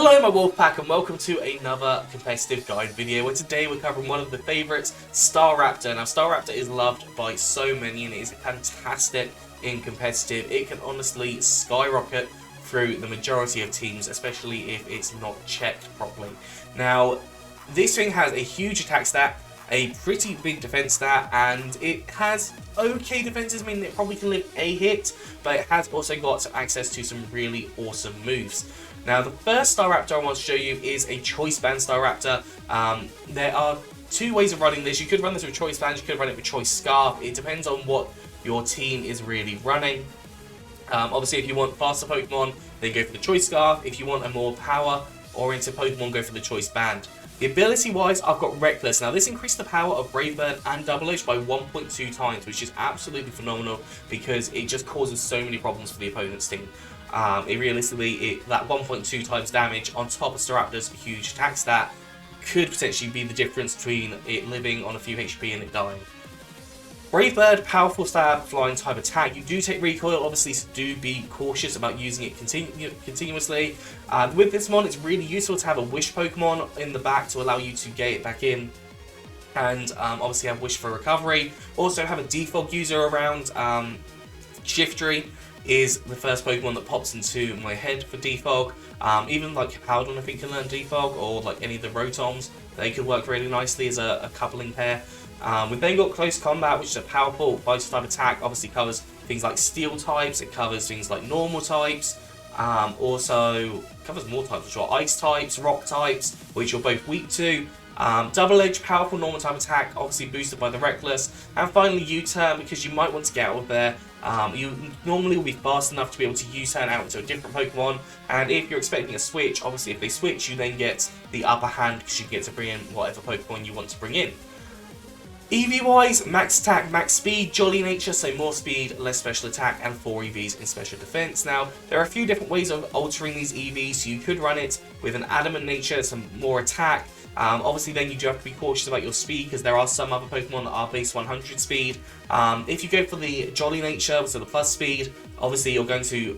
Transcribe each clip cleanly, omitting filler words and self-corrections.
Hello my Wolfpack and welcome to another competitive guide video where today we're covering one of the favourites, Staraptor. Now Staraptor is loved by so many and it is fantastic in competitive. It can honestly skyrocket through the majority of teams, especially if it's not checked properly. Now this thing has a huge attack stat, a pretty big defense stat, and it has okay defenses, meaning it probably can live a hit, but it has also got access to some really awesome moves. Now the first Staraptor I want to show you is a choice band Staraptor. There are two ways of running this. You could run this with choice band, you could run it with choice scarf. It depends on what your team is really running. Obviously if you want faster Pokemon, then go for the choice scarf. If you want a more power oriented Pokemon, go for the choice band. The ability wise, I've got Reckless. Now this increased the power of Brave Bird and Double Edge by 1.2 times, which is absolutely phenomenal because it just causes so many problems for the opponent's team. That 1.2 times damage on top of Staraptor's huge attack stat could potentially be the difference between it living on a few HP and it dying. Brave Bird, powerful stab, flying type attack. You do take recoil, obviously, so do be cautious about using it continuously. With this mon, it's really useful to have a Wish Pokemon in the back to allow you to get it back in. And obviously have Wish for recovery. Also have a Defog user around. Shiftry is the first Pokemon that pops into my head for Defog. Even like Howdon I think can learn Defog, or like any of the Rotoms. They could work really nicely as a coupling pair. We've then got Close Combat, which is a powerful Vice type attack. Obviously covers things like Steel types, it covers things like normal types, also covers more types as well, Ice types, Rock types, which you're both weak to. Double Edge, powerful normal type attack, obviously boosted by the Reckless. And finally U-Turn, because you might want to get out of there. You normally will be fast enough to be able to U-Turn out into a different Pokemon, and if you're expecting a switch, obviously if they switch you then get the upper hand because you get to bring in whatever Pokemon you want to bring in. EV wise, max attack, max speed, jolly nature, so more speed, less special attack, and 4 EVs in special defense. Now, there are a few different ways of altering these EVs, so you could run it with an adamant nature, some more attack. Obviously then you do have to be cautious about your speed because there are some other Pokemon that are base 100 speed. If you go for the jolly nature, so the plus speed, obviously you're going to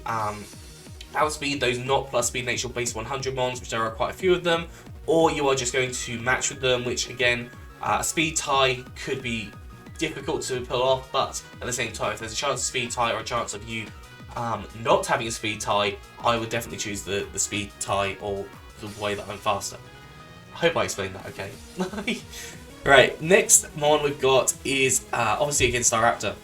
outspeed those not plus speed nature base 100 mons, which there are quite a few of them, or you are just going to match with them, which again, a speed tie could be difficult to pull off, but at the same time, if there's a chance of speed tie or a chance of you not having a speed tie, I would definitely choose the speed tie or the way that I'm faster. I hope I explained that okay. Right, next mon we've got is obviously against Staraptor.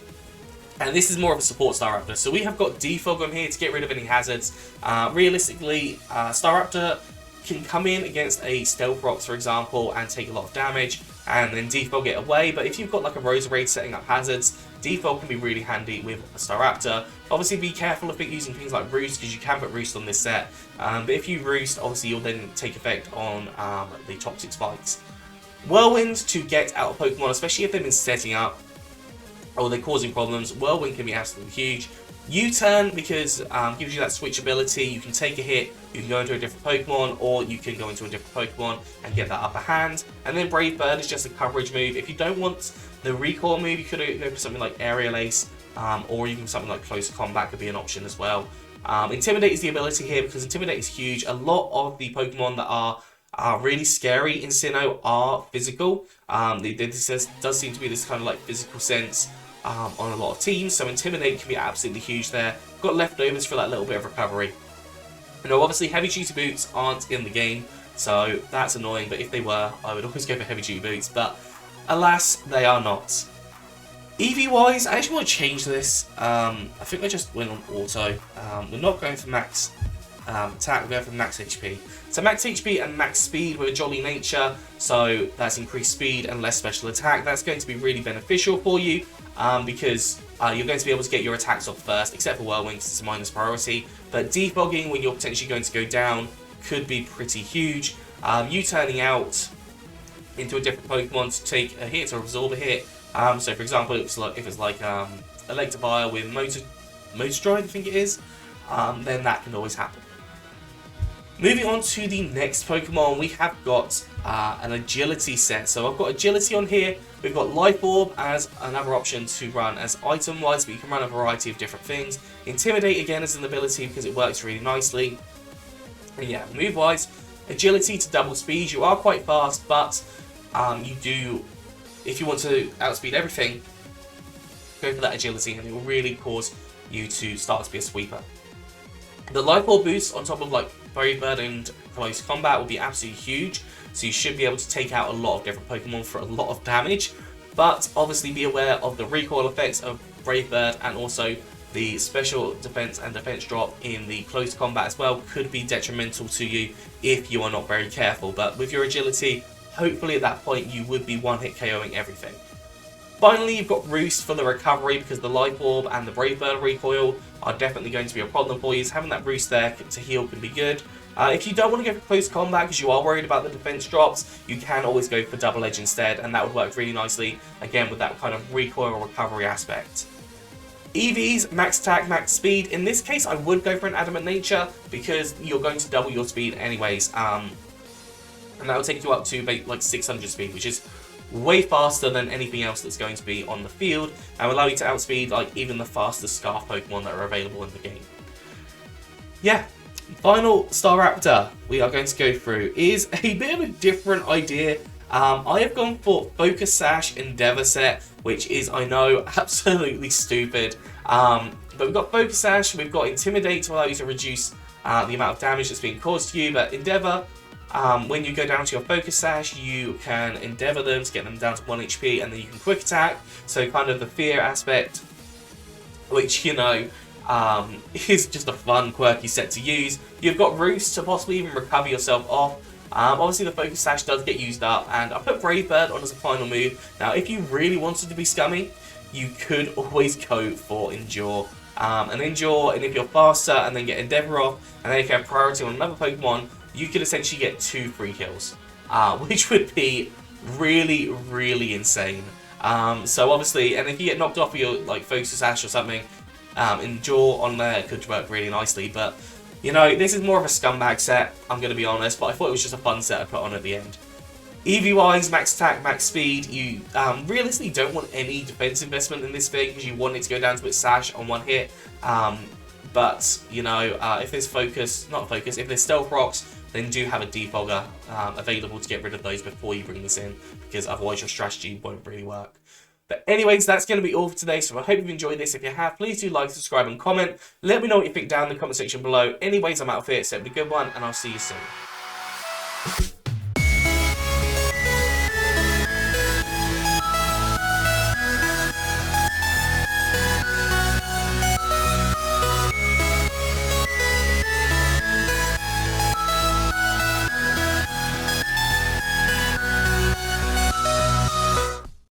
And this is more of a support Staraptor. So we have got Defog on here to get rid of any hazards. Realistically, Staraptor can come in against a Stealth Rocks, for example, and take a lot of damage, and then Defog it away. But if you've got like a Roserade setting up hazards, Defog can be really handy with a Staraptor. Obviously be careful of it using things like Roost, because you can put Roost on this set. But if you Roost, obviously you'll then take effect on the Toxic Spikes. Whirlwind to get out of Pokemon, especially if they've been setting up or they're causing problems. Whirlwind can be absolutely huge. U-Turn, because gives you that switch ability. You can take a hit, you can go into a different Pokemon, or you can go into a different Pokemon and get that upper hand. And then Brave Bird is just a coverage move. If you don't want the recoil move, you could go for something like Aerial Ace, or even something like Close Combat could be an option as well. Intimidate is the ability here, because Intimidate is huge. A lot of the Pokemon that are really scary in Sinnoh are physical. This does seem to be this kind of like physical sense on a lot of teams, so Intimidate can be absolutely huge there. Got leftovers for that little bit of recovery. You know, obviously heavy duty boots aren't in the game, so that's annoying, but if they were, I would always go for heavy duty boots, but alas, they are not. EV wise, I actually want to change this. I think I just went on auto. We're not going for max attack, we're going for max HP. So max HP and max speed with a jolly nature, so that's increased speed and less special attack. That's going to be really beneficial for you because you're going to be able to get your attacks off first, except for Whirlwind because it's a minus priority. But defogging when you're potentially going to go down could be pretty huge. You turning out into a different Pokemon to take a hit or absorb a hit. So for example, if it's like Electivire with Motor Drive, I think it is, then that can always happen. Moving on to the next Pokemon, we have got an agility set. So I've got agility on here. We've got Life Orb as another option to run as item wise, but you can run a variety of different things. Intimidate again as an ability because it works really nicely. And yeah, move-wise, agility to double speed. You are quite fast, but you do, if you want to outspeed everything, go for that agility, and it will really cause you to start to be a sweeper. The life orb boost on top of like Brave Bird and close combat will be absolutely huge, so you should be able to take out a lot of different Pokemon for a lot of damage. But obviously be aware of the recoil effects of Brave Bird, and also the special defense and defense drop in the close combat as well could be detrimental to you if you are not very careful. But with your agility, hopefully at that point you would be one-hit KOing everything. Finally, you've got Roost for the recovery, because the Life Orb and the Brave Bird recoil are definitely going to be a problem for you. So having that Roost there to heal can be good. If you don't want to go for close combat because you are worried about the defense drops, you can always go for Double Edge instead, and that would work really nicely, again, with that kind of recoil recovery aspect. EVs, max attack, max speed. In this case, I would go for an Adamant Nature, because you're going to double your speed anyways. And that will take you up to like 600 speed, which is way faster than anything else that's going to be on the field, and will allow you to outspeed like even the fastest Scarf Pokemon that are available in the game. Yeah, final Staraptor we are going to go through is a bit of a different idea. I have gone for Focus Sash Endeavor set, which is, I know, absolutely stupid. But we've got Focus Sash, we've got Intimidate to allow you to reduce the amount of damage that's being caused to you, but Endeavor, when you go down to your Focus Sash, you can Endeavor them to get them down to 1 HP, and then you can Quick Attack, so kind of the fear aspect, which, you know, is just a fun, quirky set to use. You've got Roost to possibly even recover yourself off. Obviously the Focus Sash does get used up, and I put Brave Bird on as a final move. Now, if you really wanted to be scummy, you could always go for Endure. And Endure, and if you're faster, and then get Endeavor off, and then if you have priority on another Pokemon, you could essentially get 2 free kills, which would be really, really insane. So obviously, and if you get knocked off of your like Focus Sash or something, Endure on there could work really nicely. But you know, this is more of a scumbag set, I'm going to be honest, but I thought it was just a fun set to put on at the end. EV-wise, max attack, max speed, you realistically don't want any defense investment in this thing, because you want it to go down to its Sash on 1 hit. But, you know, if there's if there's Stealth Rocks, then do have a Defogger available to get rid of those before you bring this in, because otherwise your strategy won't really work. But anyways, that's going to be all for today, so I hope you've enjoyed this. If you have, please do like, subscribe, and comment. Let me know what you think down in the comment section below. Anyways, I'm out of here, so have a good one, and I'll see you soon.